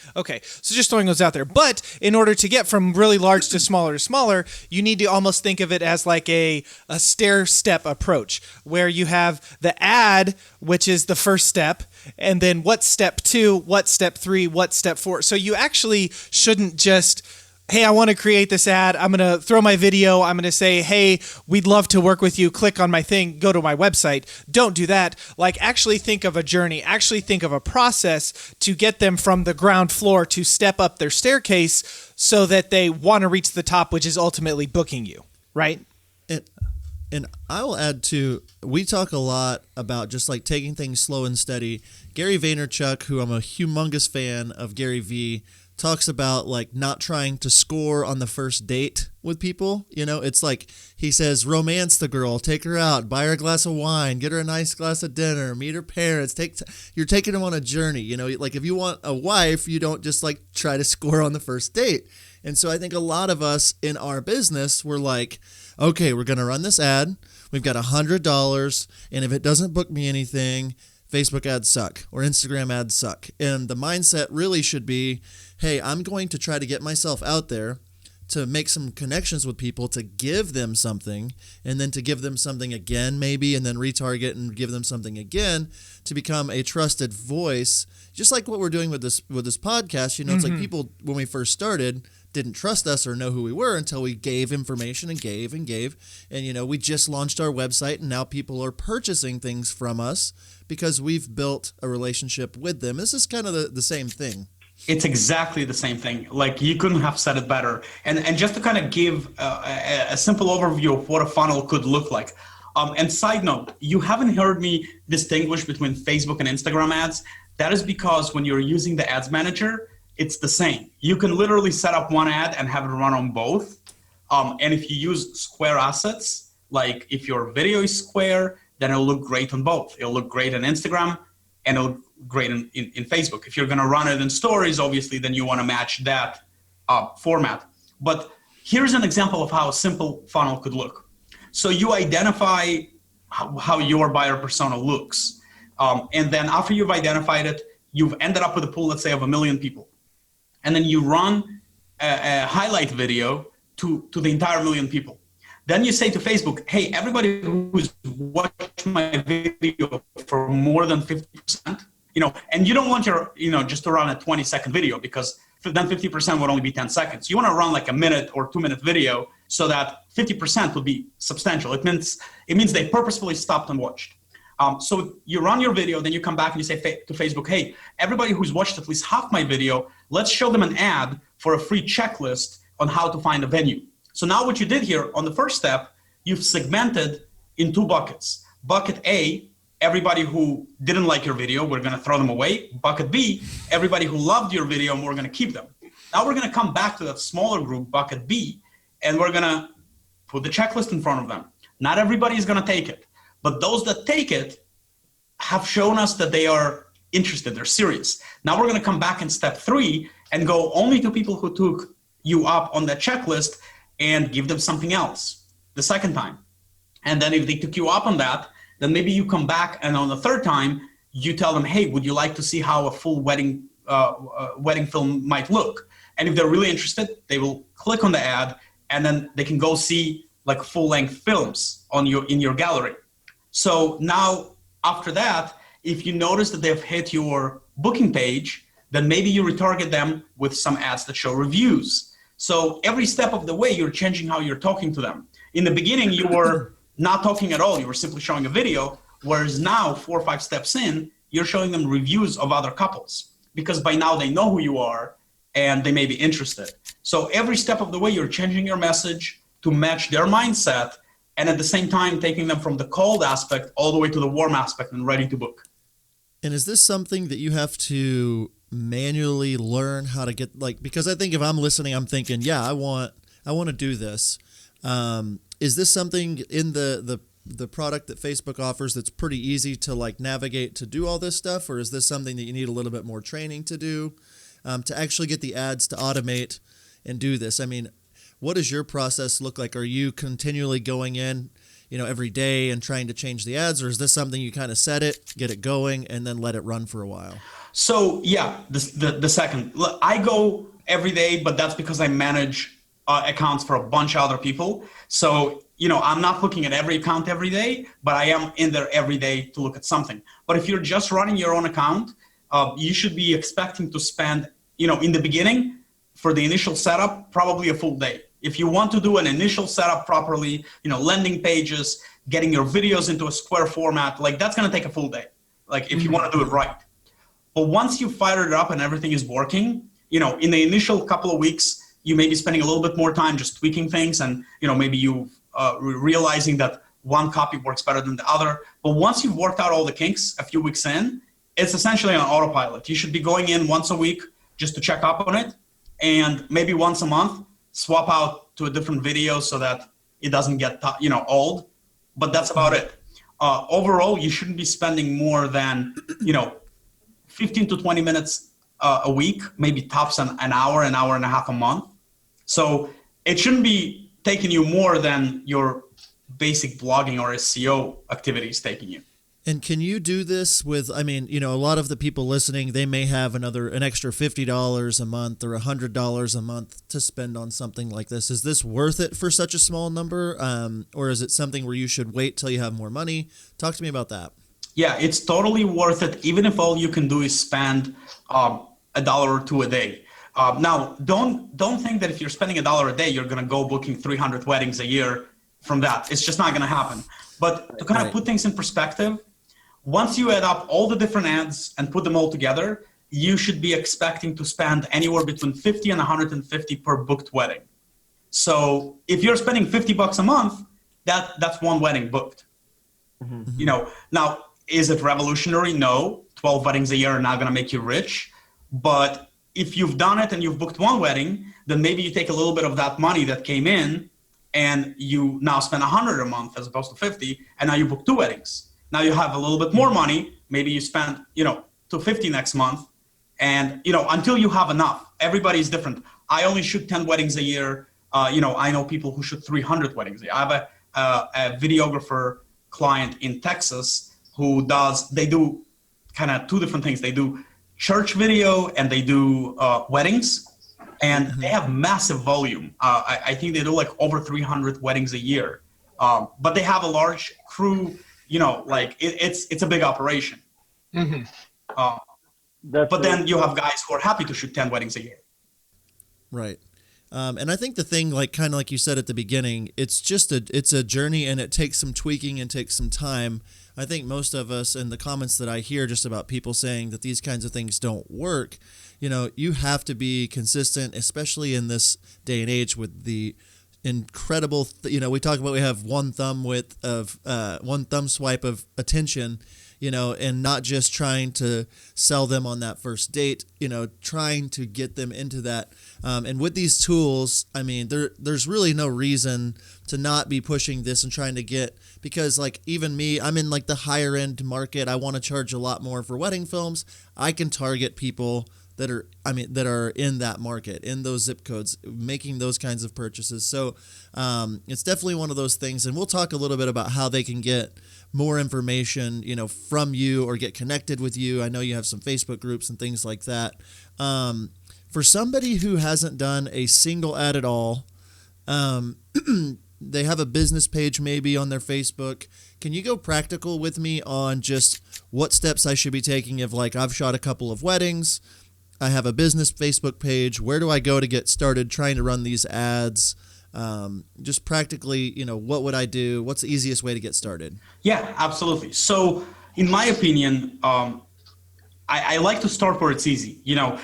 So just throwing those out there. But in order to get from really large to smaller, you need to almost think of it as like a stair step approach, where you have the ad, which is the first step, and then what's step 2, what's step 3, what's step 4. So you actually shouldn't just, hey, I want to create this ad. I'm going to throw my video. I'm going to say, hey, we'd love to work with you. Click on my thing. Go to my website. Don't do that. Like, actually think of a journey. Actually think of a process to get them from the ground floor to step up their staircase so that they want to reach the top, which is ultimately booking you, right? And I will add too, we talk a lot about just like taking things slow and steady. Gary Vaynerchuk, who I'm a humongous fan of Gary V, talks about like not trying to score on the first date with people. It's like he says, romance the girl, take her out, buy her a glass of wine, get her a nice glass of dinner, meet her parents, you're taking them on a journey. Like if you want a wife, you don't just like try to score on the first date. And so I think a lot of us in our business, we're like, okay, we're going to run this ad. We've got $100. And if it doesn't book me anything, Facebook ads suck or Instagram ads suck. And the mindset really should be, hey, I'm going to try to get myself out there to make some connections with people, to give them something, and then to give them something again maybe, and then retarget and give them something again, to become a trusted voice, just like what we're doing with this podcast. It's like people, when we first started, didn't trust us or know who we were until we gave information and gave. And, we just launched our website, and now people are purchasing things from us because we've built a relationship with them. This is kind of the same thing. It's exactly the same thing. Like, you couldn't have said it better. And just to kind of give a simple overview of what a funnel could look like. And side note, you haven't heard me distinguish between Facebook and Instagram ads. That is because when you're using the ads manager, it's the same. You can literally set up one ad and have it run on both. And if you use square assets, like if your video is square, then it'll look great on both. It'll look great on Instagram and it'll look great in Facebook. If you're going to run it in stories, obviously, then you want to match that format. But here's an example of how a simple funnel could look. So you identify how your buyer persona looks. And then after you've identified it, you've ended up with a pool, let's say, of 1 million people. And then you run a highlight video to the entire 1 million people. Then you say to Facebook, hey, everybody who's watched my video for more than 50%, And you don't want your, just to run a 20-second video, because then 50% would only be 10 seconds. You want to run like a minute or 2-minute video so that 50% would be substantial. It means they purposefully stopped and watched. So you run your video, then you come back and you say to Facebook, hey, everybody who's watched at least half my video, let's show them an ad for a free checklist on how to find a venue. So now what you did here on the first step, you've segmented in 2 buckets. Bucket A, everybody who didn't like your video, we're going to throw them away. Bucket B, everybody who loved your video, and we're going to keep them. Now we're going to come back to that smaller group, bucket B, and we're going to put the checklist in front of them. Not everybody is going to take it, but those that take it have shown us that they are interested, they're serious. Now we're going to come back in step 3 and go only to people who took you up on that checklist and give them something else the second time. And then if they took you up on that, then maybe you come back and on the third time, you tell them, hey, would you like to see how a full wedding film might look? And if they're really interested, they will click on the ad, and then they can go see like full-length films in your gallery. So now after that, if you notice that they've hit your booking page, then maybe you retarget them with some ads that show reviews. So every step of the way, you're changing how you're talking to them. In the beginning, you were not talking at all. You were simply showing a video, whereas now, 4 or 5 steps in, you're showing them reviews of other couples, because by now they know who you are and they may be interested. So every step of the way, you're changing your message to match their mindset, and at the same time, taking them from the cold aspect all the way to the warm aspect and ready to book. And is this something that you have to manually learn how to get, because I think if I'm listening, I'm thinking, yeah, I want to do this. Is this something in the product that Facebook offers that's pretty easy to navigate to do all this stuff? Or is this something that you need a little bit more training to do to actually get the ads to automate and do this? I mean, what does your process look like? Are you continually going in, every day and trying to change the ads? Or is this something you kind of set it, get it going, and then let it run for a while? So yeah, the second. Look, I go every day, but that's because I manage accounts for a bunch of other people. So, I'm not looking at every account every day, but I am in there every day to look at something. But if you're just running your own account, you should be expecting to spend, in the beginning, for the initial setup, probably a full day. If you want to do an initial setup properly, landing pages, getting your videos into a square format, that's going to take a full day, if you want to do it right. But once you fire it up and everything is working, in the initial couple of weeks, you may be spending a little bit more time just tweaking things, and maybe you realizing that one copy works better than the other. But once you've worked out all the kinks a few weeks in, it's essentially on autopilot. You should be going in once a week just to check up on it, and maybe once a month swap out to a different video so that it doesn't get old. But that's about it. Overall, you shouldn't be spending more than 15 to 20 minutes a week, maybe tops an hour and a half a month. So it shouldn't be taking you more than your basic blogging or SEO activities taking you. And can you do this with, a lot of the people listening, they may have an extra $50 a month or $100 a month to spend on something like this. Is this worth it for such a small number? Or is it something where you should wait till you have more money? Talk to me about that. Yeah, it's totally worth it, even if all you can do is spend $1 or $2 a day. Now, don't think that if you're spending $1 a day, you're going to go booking 300 weddings a year from that. It's just not going to happen. But to kind of put things in perspective, once you add up all the different ads and put them all together, you should be expecting to spend anywhere between $50 and $150 per booked wedding. So if you're spending $50 a month, that's one wedding booked. Mm-hmm. Now, is it revolutionary? No. 12 weddings a year are not going to make you rich. But if you've done it and you've booked one wedding, then maybe you take a little bit of that money that came in and you now spend $100 a month as opposed to 50, and now you book 2 weddings. Now you have a little bit more money. Maybe you spend, $250 next month, and, until you have enough. Everybody's different. I only shoot 10 weddings a year. I know people who shoot 300 weddings a year. I have a videographer client in Texas who they do kind of 2 different things. They do church video and they do weddings, and they have massive volume. I think they do over 300 weddings a year, but they have a large crew. It's a big operation. Mm-hmm. But then you have guys who are happy to shoot 10 weddings a year. Right. And I think the thing, like kind of like you said at the beginning, it's a journey, and it takes some tweaking and takes some time. I think most of us, and the comments that I hear just about people saying that these kinds of things don't work, you have to be consistent, especially in this day and age with the incredible, we talk about we have one thumb swipe of attention, and not just trying to sell them on that first date, trying to get them into that. And with these tools, I mean, there's really no reason to not be pushing this and trying to get, because like even me, I'm in like the higher end market. I want to charge a lot more for wedding films. I can target people that are in that market, in those zip codes, making those kinds of purchases. So it's definitely one of those things. And we'll talk a little bit about how they can get more information, from you or get connected with you. I know you have some Facebook groups and things like that. For somebody who hasn't done a single ad at all, they have a business page maybe on their Facebook. Can you go practical with me on just what steps I should be taking if, like, I've shot a couple of weddings, I have a business Facebook page, where do I go to get started trying to run these ads? Just practically, what would I do? What's the easiest way to get started? Yeah, absolutely. So in my opinion, I like to start where it's easy. I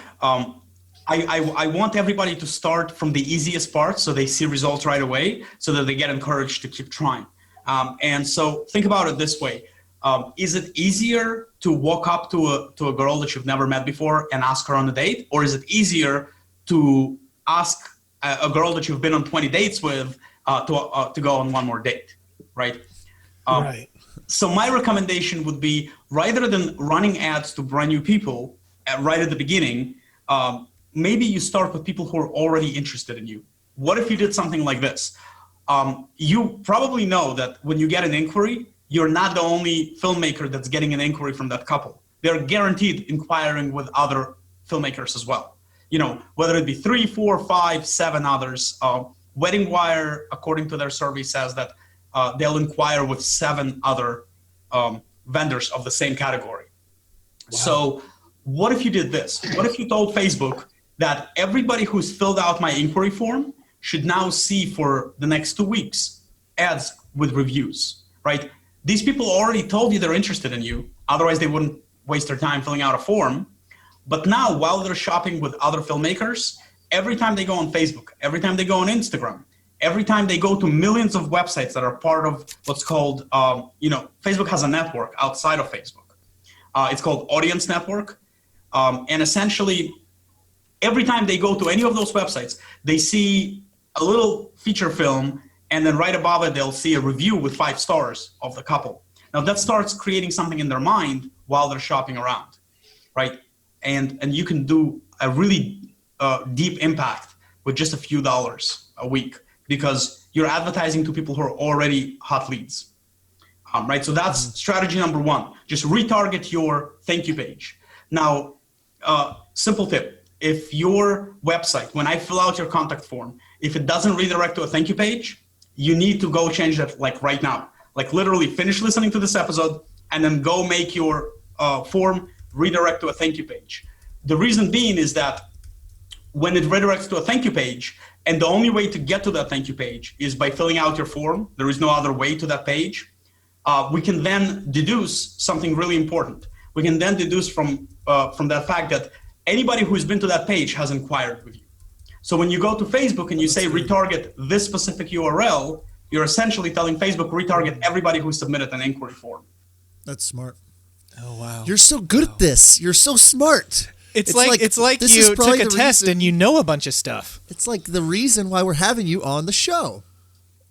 want everybody to start from the easiest part so they see results right away, so that they get encouraged to keep trying. And so think about it this way. Is it easier to walk up to a girl that you've never met before and ask her on a date? Or is it easier to ask a girl that you've been on 20 dates with to go on one more date, right? Right. So my recommendation would be, rather than running ads to brand new people right at the beginning, maybe you start with people who are already interested in you. What if you did something like this? You probably know that when you get an inquiry, you're not the only filmmaker that's getting an inquiry from that couple. They're guaranteed inquiring with other filmmakers as well. Whether it be 3, 4, 5, 7 others. Wedding Wire, according to their survey, says that they'll inquire with 7 other vendors of the same category. Wow. So what if you did this? What if you told Facebook that everybody who's filled out my inquiry form should now see for the next 2 weeks ads with reviews, right? These people already told you they're interested in you. Otherwise, they wouldn't waste their time filling out a form. But now, while they're shopping with other filmmakers, every time they go on Facebook, every time they go on Instagram, every time they go to millions of websites that are part of what's called, Facebook has a network outside of Facebook. It's called Audience Network. And essentially, every time they go to any of those websites, they see a little feature film, and then right above it, they'll see a review with 5 stars of the couple. Now that starts creating something in their mind while they're shopping around, right? And you can do a really deep impact with just a few dollars a week, because you're advertising to people who are already hot leads, right? So that's strategy number 1. Just retarget your thank you page. Now, simple tip. If your website, when I fill out your contact form, if it doesn't redirect to a thank you page, you need to go change that like right now. Like literally finish listening to this episode and then go make your form redirect to a thank you page. The reason being is that when it redirects to a thank you page, and the only way to get to that thank you page is by filling out your form, there is no other way to that page, we can then deduce something really important. We can then deduce from that fact that anybody who's been to that page has inquired with you. So when you go to Facebook and you say retarget this specific URL, you're essentially telling Facebook retarget everybody who submitted an inquiry form. That's smart. Oh, wow. You're so good at this. You're so smart. It's like you took a test and you know a bunch of stuff. It's like the reason why we're having you on the show.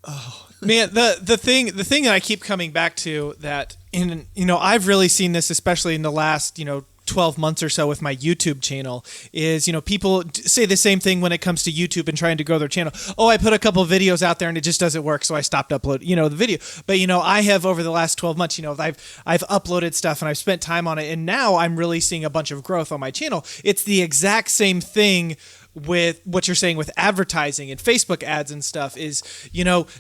Oh, man, the thing that I keep coming back to, that I've really seen this, especially in the last 12 months or so with my YouTube channel, is, people say the same thing when it comes to YouTube and trying to grow their channel. Oh, I put a couple of videos out there and it just doesn't work, so I stopped uploading, the video. But, I have over the last 12 months, I've uploaded stuff and I've spent time on it, and now I'm really seeing a bunch of growth on my channel. It's the exact same thing with what you're saying with advertising and Facebook ads and stuff is,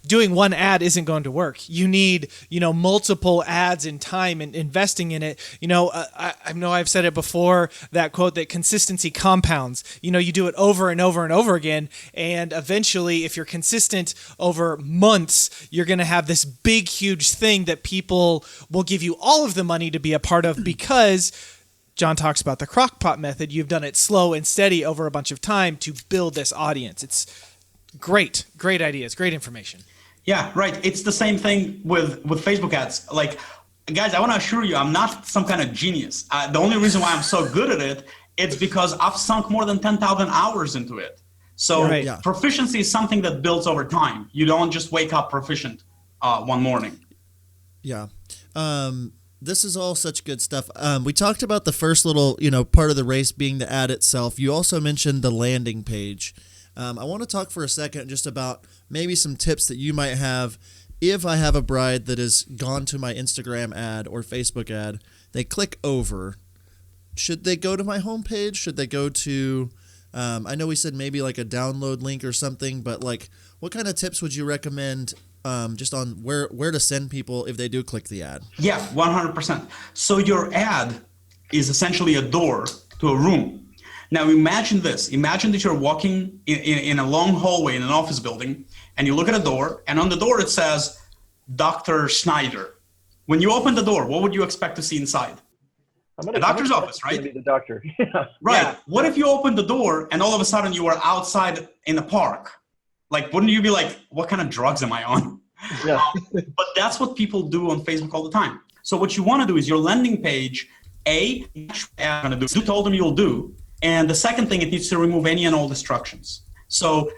doing one ad isn't going to work. You need, multiple ads and time and investing in it. I know I've said it before, that quote that consistency compounds. You do it over and over and over again. And eventually, if you're consistent over months, you're going to have this big, huge thing that people will give you all of the money to be a part of, because John talks about the crockpot method. You've done it slow and steady over a bunch of time to build this audience. It's great ideas, great information. Yeah, right. It's the same thing with Facebook ads. Like, guys, I want to assure you, I'm not some kind of genius. The only reason why I'm so good at it, it's because I've sunk more than 10,000 hours into it. So proficiency is something that builds over time. You don't just wake up proficient one morning. Yeah. This is all such good stuff. We talked about the first little, part of the race being the ad itself. You also mentioned the landing page. I want to talk for a second just about maybe some tips that you might have if I have a bride that has gone to my Instagram ad or Facebook ad. They click over. Should they go to my homepage? Should they go to, I know we said maybe like a download link or something, but like what kind of tips would you recommend just on where to send people if they do click the ad? Yeah, 100%. So your ad is essentially a door to a room. Now imagine this. Imagine that you're walking in a long hallway in an office building, and you look at a door, and on the door it says, Dr. Schneider. When you open the door, what would you expect to see inside? A doctor's office, right? The doctor. Yeah. Right. Yeah. What if you open the door and all of a sudden you are outside in a park? Like, wouldn't you be like, what kind of drugs am I on? Yeah. But that's what people do on Facebook all the time. So what you want to do is your landing page, you told them you'll do. And the second thing, it needs to remove any and all distractions. So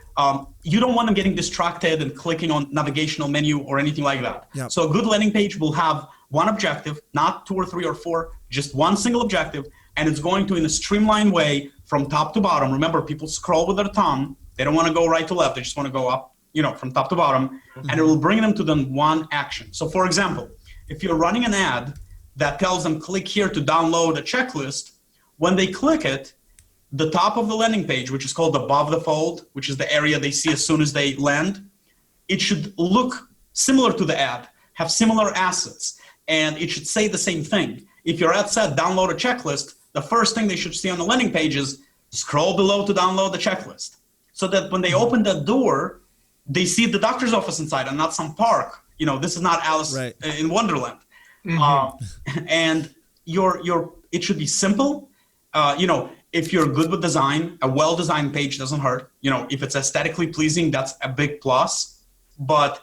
you don't want them getting distracted and clicking on navigational menu or anything like that. Yep. So a good landing page will have one objective, not 2 or 3 or 4, just one single objective. And it's going to, in a streamlined way, from top to bottom. Remember, people scroll with their thumb. They don't want to go right to left. They just want to go up, from top to bottom. And it will bring them to the one action. So for example, if you're running an ad that tells them click here to download a checklist, when they click it, the top of the landing page, which is called above the fold, which is the area they see as soon as they land, it should look similar to the ad, have similar assets, and it should say the same thing. If your ad said download a checklist, the first thing they should see on the landing page is scroll below to download the checklist. So that when they open that door, they see the doctor's office inside and not some park. This is not Alice in Wonderland. And it should be simple. If you're good with design, a well-designed page doesn't hurt. If it's aesthetically pleasing, that's a big plus. But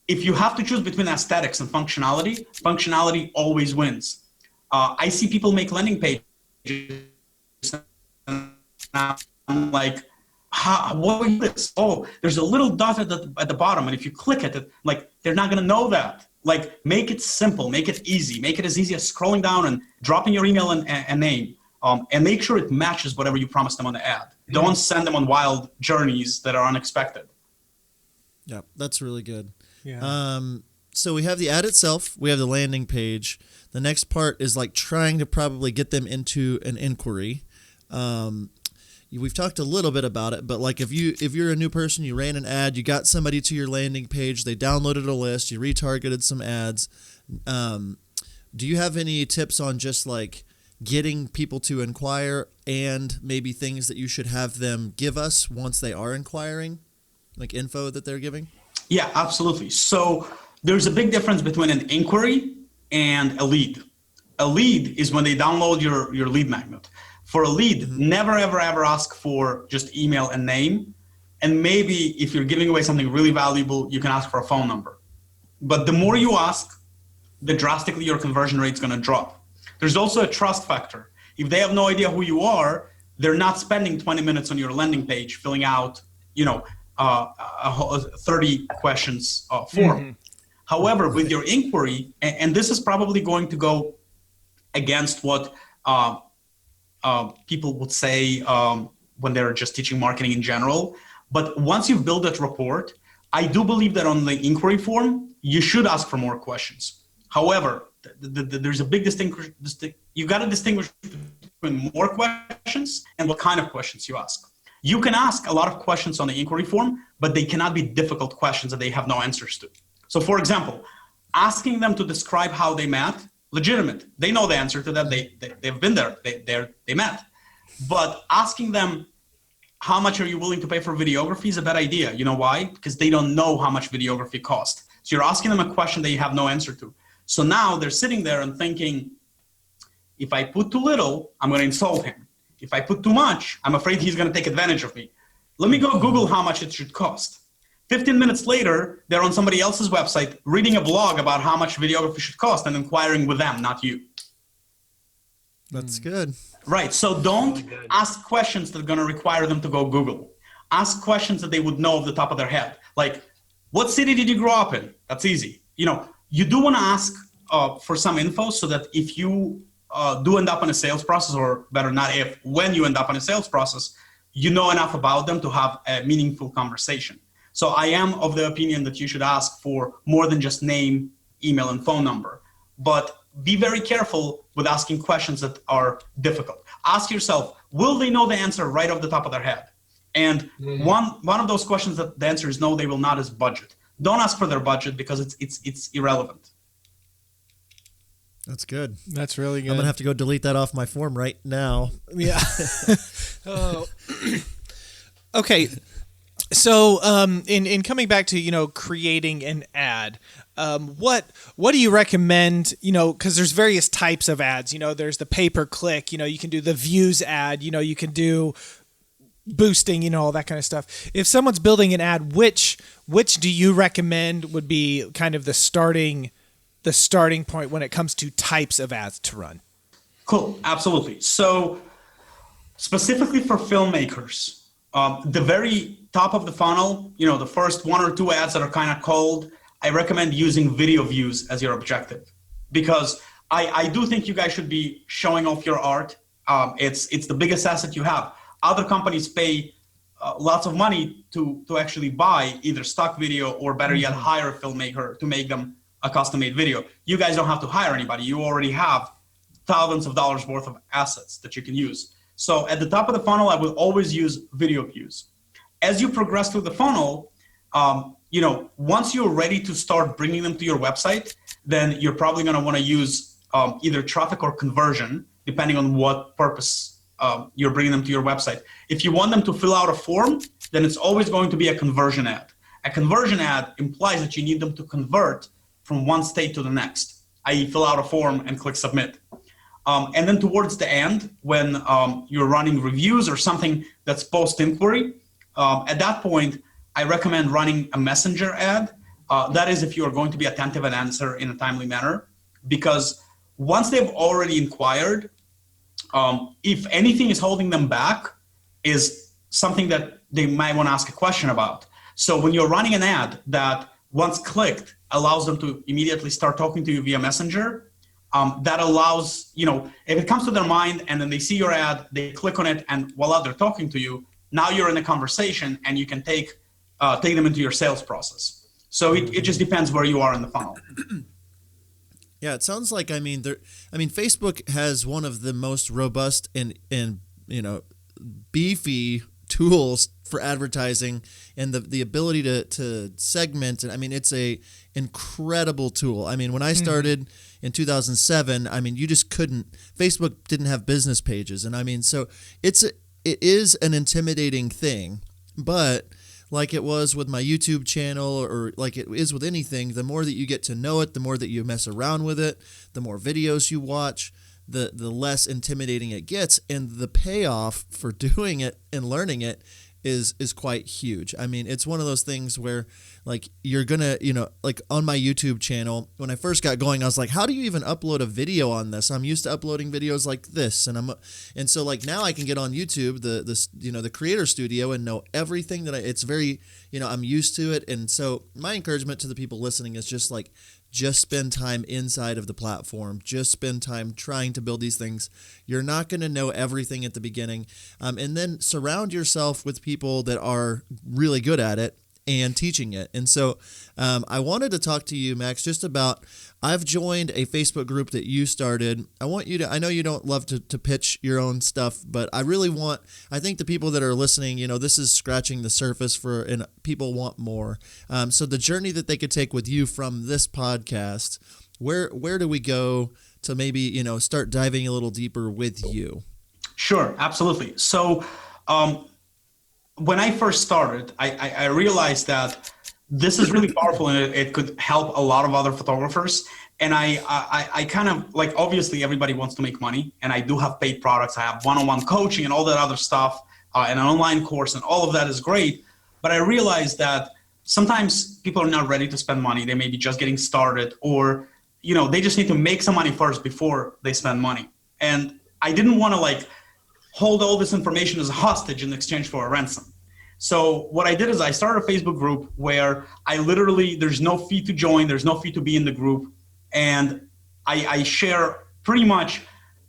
if you have to choose between aesthetics and functionality, functionality always wins. I see people make landing pages and I'm like, what is this? Oh, there's a little dot at the bottom, and if you click at it, they're not going to know that. Make it simple, make it easy, make it as easy as scrolling down and dropping your email and name. And make sure it matches whatever you promised them on the ad. Don't send them on wild journeys that are unexpected. Yeah, that's really good. Yeah. So we have the ad itself. We have the landing page. The next part is trying to probably get them into an inquiry. We've talked a little bit about it, but if you're a new person, you ran an ad, you got somebody to your landing page, they downloaded a list, you retargeted some ads. Do you have any tips on just getting people to inquire and maybe things that you should have them give us once they are inquiring, info that they're giving? Yeah, absolutely. So there's a big difference between an inquiry and a lead. A lead is when they download your lead magnet. For a lead, never, ever, ever ask for just email and name. And maybe if you're giving away something really valuable, you can ask for a phone number. But the more you ask, the drastically your conversion rate is going to drop. There's also a trust factor. If they have no idea who you are, they're not spending 20 minutes on your landing page filling out, a 30 questions form. However, with your inquiry, and this is probably going to go against what people would say when they're just teaching marketing in general. But once you've built that rapport, I do believe that on the inquiry form, you should ask for more questions. However, there's a big distinction. You got to distinguish between more questions and what kind of questions you ask. You can ask a lot of questions on the inquiry form, but they cannot be difficult questions that they have no answers to. So for example, asking them to describe how they met, legitimate. They know the answer to that. They've been there. They met. But asking them, how much are you willing to pay for videography is a bad idea. You know why? Because they don't know how much videography costs. So you're asking them a question that you have no answer to. So now they're sitting there and thinking, if I put too little, I'm going to insult him. If I put too much, I'm afraid he's going to take advantage of me. Let me go Google how much it should cost. 15 minutes later, they're on somebody else's website reading a blog about how much videography should cost and inquiring with them, not you. That's good. Right. So don't ask questions that are going to require them to go Google. Ask questions that they would know off the top of their head. Like, what city did you grow up in? That's easy. You do want to ask for some info so that if you do end up in a sales process, or better not if, when you end up in a sales process, you know enough about them to have a meaningful conversation. So I am of the opinion that you should ask for more than just name, email, and phone number. But be very careful with asking questions that are difficult. Ask yourself, will they know the answer right off the top of their head? And one of those questions that the answer is no, they will not, is budget. Don't ask for their budget because it's irrelevant. That's good. That's really good. I'm going to have to go delete that off my form right now. Yeah. Oh. Okay. So, in coming back to, creating an ad, what do you recommend, because there's various types of ads, there's the pay-per-click, you can do the views ad, you can do boosting, all that kind of stuff. If someone's building an ad, which do you recommend would be kind of the starting point when it comes to types of ads to run? Cool. Absolutely. So specifically for filmmakers, the very top of the funnel, the first one or two ads that are kind of cold, I recommend using video views as your objective, because I do think you guys should be showing off your art. It's the biggest asset you have. Other companies pay lots of money to actually buy either stock video or better yet, hire a filmmaker to make them a custom-made video. You guys don't have to hire anybody. You already have thousands of dollars worth of assets that you can use. So at the top of the funnel, I will always use video views. As you progress through the funnel, once you're ready to start bringing them to your website, then you're probably going to want to use either traffic or conversion, depending on what purpose you're bringing them to your website. If you want them to fill out a form, then it's always going to be a conversion ad. A conversion ad implies that you need them to convert from one state to the next, i.e. fill out a form and click submit. And then towards the end, when you're running reviews or something that's post-inquiry, at that point, I recommend running a messenger ad. That is if you are going to be attentive and answer in a timely manner, because once they've already inquired, if anything is holding them back is something that they might want to ask a question about. So when you're running an ad that once clicked allows them to immediately start talking to you via messenger, that allows, if it comes to their mind and then they see your ad, they click on it, and while they're talking to you, now you're in a conversation and you can take them into your sales process. So it just depends where you are in the funnel. Yeah, it sounds like, Facebook has one of the most robust and beefy tools for advertising, and the ability to segment. And it's a incredible tool. When I started in 2007, you just couldn't. Facebook didn't have business pages, and so it is an intimidating thing, but like it was with my YouTube channel, or like it is with anything, the more that you get to know it, the more that you mess around with it, the more videos you watch, the less intimidating it gets, and the payoff for doing it and learning it is quite huge. It's one of those things where, like, you're gonna, like on my YouTube channel, when I first got going, I was like, how do you even upload a video on this? I'm used to uploading videos like this, and so like now I can get on YouTube, the Creator Studio, and know everything that it's very, I'm used to it. And so my encouragement to the people listening is just spend time inside of the platform. Just spend time trying to build these things. You're not going to know everything at the beginning. And then surround yourself with people that are really good at it, and teaching it. And so I wanted to talk to you, Max, just about, I've joined a Facebook group that you started. I want you to, I know you don't love to pitch your own stuff, but I really want, I think the people that are listening, this is scratching the surface and people want more. So the journey that they could take with you from this podcast, where do we go to maybe, start diving a little deeper with you? Sure, absolutely. So when I first started, I realized that this is really powerful and it could help a lot of other photographers. And I kind of like, obviously everybody wants to make money, and I do have paid products. I have one-on-one coaching and all that other stuff, and an online course, and all of that is great. But I realized that sometimes people are not ready to spend money. They may be just getting started, or they just need to make some money first before they spend money. And I didn't want to hold all this information as a hostage in exchange for a ransom. So what I did is I started a Facebook group where I literally, there's no fee to join, there's no fee to be in the group. And I share pretty much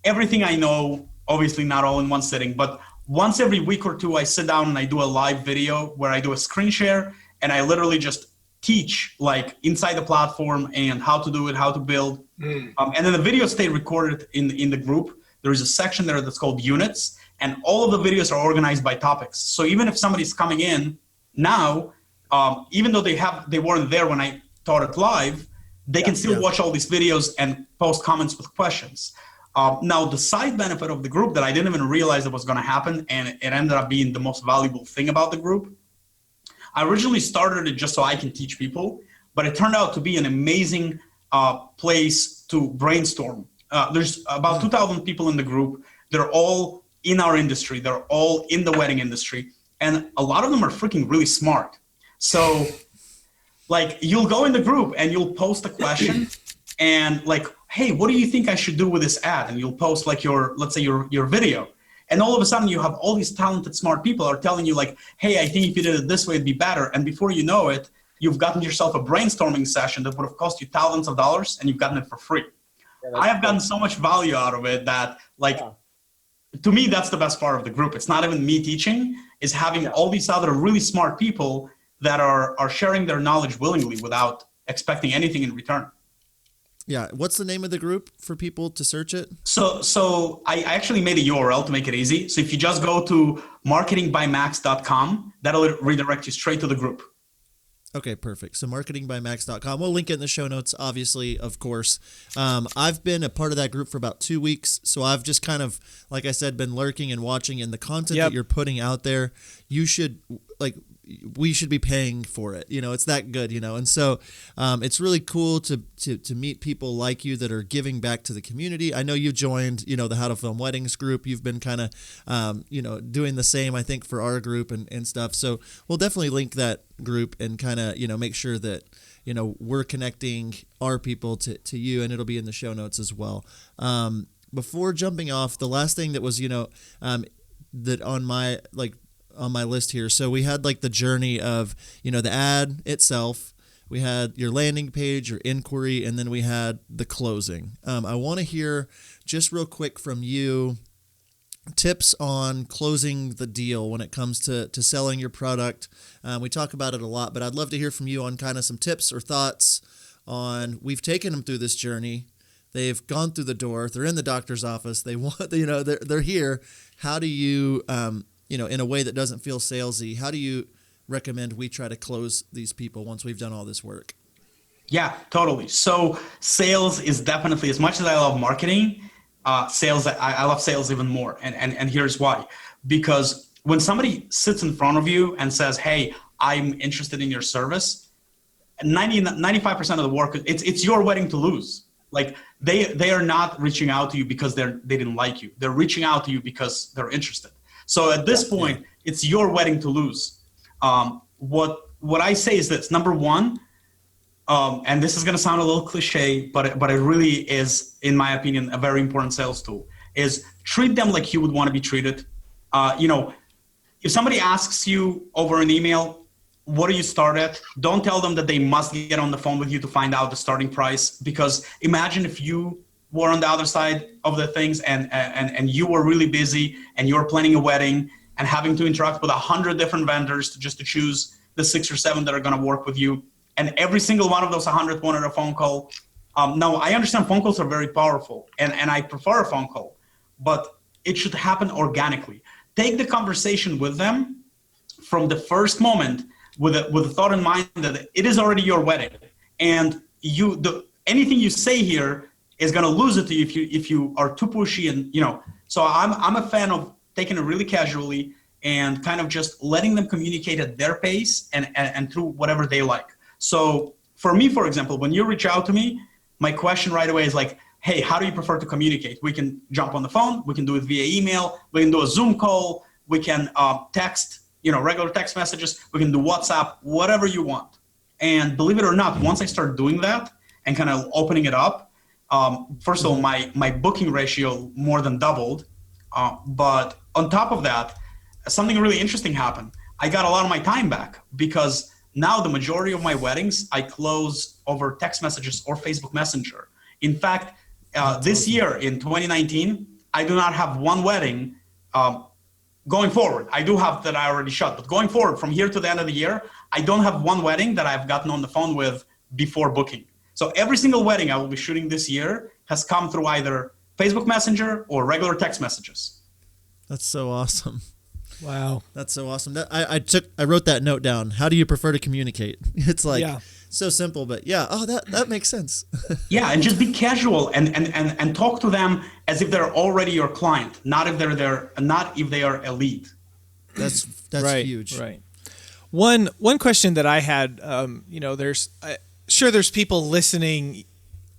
everything I know, obviously not all in one sitting, but once every week or two, I sit down and I do a live video where I do a screen share, and I literally just teach inside the platform and how to do it, how to build. And then the videos stay recorded in the group. There is a section there that's called units, and all of the videos are organized by topics. So even if somebody's coming in now, even though they weren't there when I taught it live, they can still watch all these videos and post comments with questions. Now, the side benefit of the group that I didn't even realize that was going to happen, and it ended up being the most valuable thing about the group. I originally started it just so I can teach people, but it turned out to be an amazing place to brainstorm. There's about 2,000 people in the group. They're all in our industry. They're all in the wedding industry. And a lot of them are freaking really smart. So you'll go in the group and you'll post a question and hey, what do you think I should do with this ad? And you'll post let's say your video. And all of a sudden you have all these talented, smart people are telling you hey, I think if you did it this way, it'd be better. And before you know it, you've gotten yourself a brainstorming session that would have cost you thousands of dollars, and you've gotten it for free. Yeah, I have gotten so much value out of it that to me, that's the best part of the group. It's not even me teaching, it's having all these other really smart people that are sharing their knowledge willingly without expecting anything in return. Yeah. What's the name of the group for people to search it? So I actually made a URL to make it easy. So if you just go to marketingbymax.com, that'll redirect you straight to the group. Okay, perfect. So marketingbymax.com. We'll link it in the show notes, obviously, of course. I've been a part of that group for about 2 weeks. So I've just kind of, like I said, been lurking and watching, and the content that you're putting out there, you should we should be paying for it. It's that good, and so it's really cool to meet people like you that are giving back to the community. I know you joined, the How to Film Weddings group. You've been kind of, doing the same, I think, for our group and stuff. So we'll definitely link that group and kind of, make sure that, we're connecting our people to you, and it'll be in the show notes as well. Before jumping off, the last thing that was, that on my list here. So we had the journey of, the ad itself, we had your landing page, your inquiry, and then we had the closing. I want to hear just real quick from you tips on closing the deal when it comes to selling your product. We talk about it a lot, but I'd love to hear from you on kind of some tips or thoughts on, we've taken them through this journey. They've gone through the door. They're in the doctor's office. They want, they're here. How do you, in a way that doesn't feel salesy, how do you recommend we try to close these people once we've done all this work? Yeah, totally. So sales is definitely, as much as I love marketing, sales, I love sales even more. And here's why. Because when somebody sits in front of you and says, hey, I'm interested in your service, 95% of the work, it's your wedding to lose. They are not reaching out to you because they didn't like you. They're reaching out to you because they're interested. So at this point, it's your wedding to lose. What I say is this: number one, and this is going to sound a little cliche, but it really is, in my opinion, a very important sales tool, is treat them like you would want to be treated. If somebody asks you over an email, what do you start at? Don't tell them that they must get on the phone with you to find out the starting price, because imagine if you were on the other side of the things and you were really busy and you're planning a wedding and having to interact with 100 different vendors to choose the 6 or 7 that are going to work with you. And every single one of those 100 wanted a phone call. Now, I understand phone calls are very powerful, and I prefer a phone call, but it should happen organically. Take the conversation with them from the first moment with a thought in mind that it is already your wedding, and anything you say here is going to lose it to you if you are too pushy. And so I'm a fan of taking it really casually and kind of just letting them communicate at their pace and through whatever they like. So for me, for example, when you reach out to me, my question right away is like, hey, how do you prefer to communicate? We can jump on the phone, we can do it via email, we can do a Zoom call, we can text, regular text messages, we can do WhatsApp, whatever you want. And believe it or not, once I start doing that and kind of opening it up, first of all, my booking ratio more than doubled. But on top of that, something really interesting happened. I got a lot of my time back because now the majority of my weddings, I close over text messages or Facebook Messenger. In fact, this year in 2019, I do not have one wedding going forward. I do have that I already shot, but going forward from here to the end of the year, I don't have one wedding that I've gotten on the phone with before booking. So every single wedding I will be shooting this year has come through either Facebook Messenger or regular text messages. That's so awesome. Wow. That's so awesome. I wrote that note down. How do you prefer to communicate? It's like so simple, but that makes sense. Yeah, and just be casual and talk to them as if they're already your client, not if they are a lead. That's right, huge. Right. One question that I had, there's people listening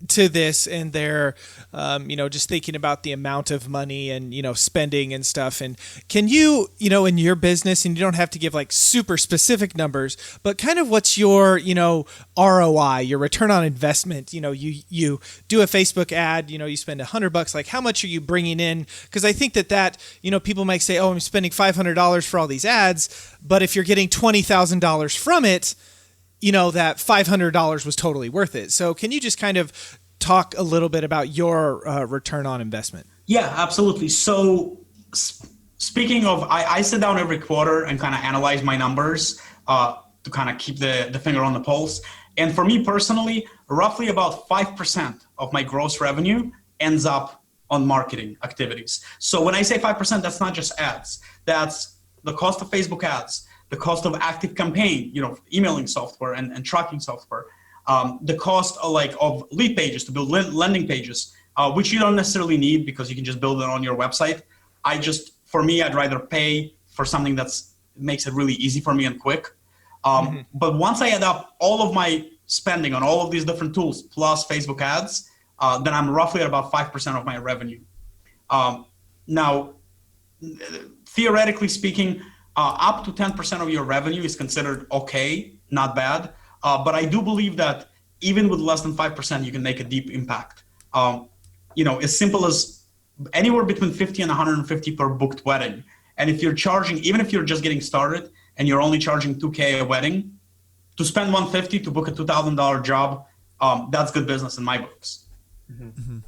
to this and they're, just thinking about the amount of money and, spending and stuff. And can you, in your business, and you don't have to give like super specific numbers, but kind of what's your, ROI, your return on investment? You do a Facebook ad, you spend $100, like how much are you bringing in? Because I think that, people might say, oh, I'm spending $500 for all these ads, but if you're getting $20,000 from it, that $500 was totally worth it. So can you just kind of talk a little bit about your return on investment? Yeah, absolutely. So speaking of, I sit down every quarter and kind of analyze my numbers to kind of keep the finger on the pulse. And for me personally, roughly about 5% of my gross revenue ends up on marketing activities. So when I say 5%, that's not just ads. That's the cost of Facebook ads, the cost of active campaign, emailing software and tracking software, the cost of lead pages to build landing pages, which you don't necessarily need because you can just build it on your website. For me, I'd rather pay for something that makes it really easy for me and quick. But once I add up all of my spending on all of these different tools plus Facebook ads, then I'm roughly at about 5% of my revenue. Now, theoretically speaking, up to 10% of your revenue is considered okay, not bad. But I do believe that even with less than 5%, you can make a deep impact. As simple as anywhere between 50 and 150 per booked wedding. And if you're charging, even if you're just getting started and you're only charging $2,000 a wedding, to spend $150 to book a $2,000 job, that's good business in my books. Mm-hmm.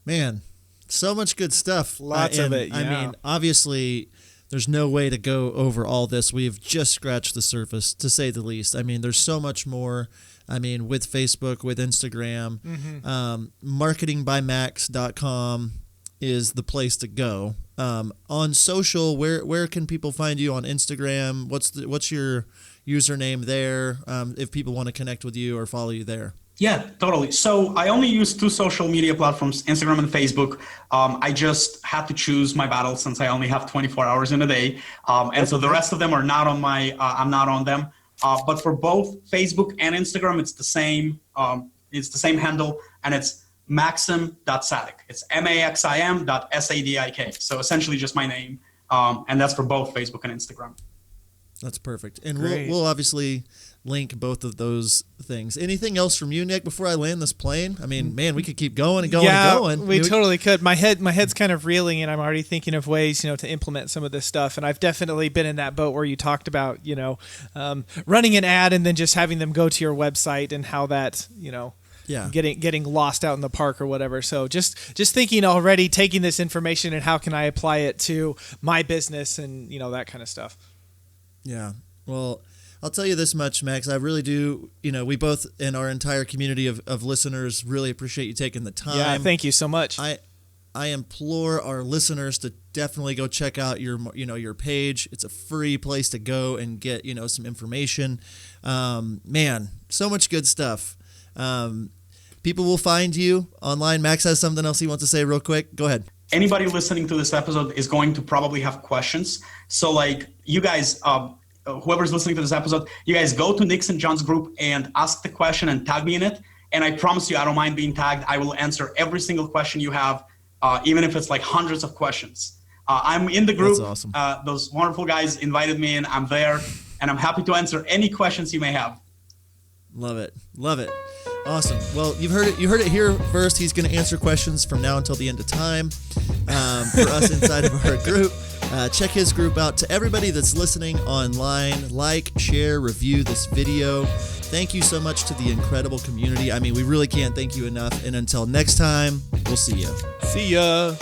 Man, so much good stuff. Lots of it. Yeah. I mean, obviously, there's no way to go over all this. We've just scratched the surface, to say the least. I mean, there's so much more. I mean, with Facebook, with Instagram, marketingbymax.com is the place to go. On social, where can people find you on Instagram? What's your username there? If people want to connect with you or follow you there. Yeah, totally. So I only use 2 social media platforms, Instagram and Facebook. I just had to choose my battles since I only have 24 hours in a day. And so the rest of them are not on I'm not on them. But for both Facebook and Instagram, it's the same handle, and it's maxim.sadik. It's maxim.sadik. So essentially just my name. And that's for both Facebook and Instagram. That's perfect. And we'll obviously link both of those things. Anything else from you, Nick, before I land this plane? I mean, man, we could keep going and going and going. We totally could. My head's kind of reeling, and I'm already thinking of ways, to implement some of this stuff. And I've definitely been in that boat where you talked about, running an ad and then just having them go to your website and how that, getting lost out in the park or whatever. So just thinking already, taking this information and how can I apply it to my business and, that kind of stuff. Yeah. Well, I'll tell you this much, Max. I really do. We both and our entire community of listeners really appreciate you taking the time. Yeah, thank you so much. I implore our listeners to definitely go check out your page. It's a free place to go and get some information. Man, so much good stuff. People will find you online. Max has something else he wants to say real quick. Go ahead. Anybody listening to this episode is going to probably have questions. So like you guys, whoever's listening to this episode, you guys go to Nick's and John's group and ask the question and tag me in it. And I promise you, I don't mind being tagged. I will answer every single question you have, even if it's like hundreds of questions. I'm in the group. That's awesome. Those wonderful guys invited me in. I'm there, and I'm happy to answer any questions you may have. Love it. Awesome. Well, you heard it here first. He's going to answer questions from now until the end of time for us inside of our group. Check his group out. To everybody that's listening online, like, share, review this video. Thank you so much to the incredible community. I mean, we really can't thank you enough. And until next time, we'll see you. See ya.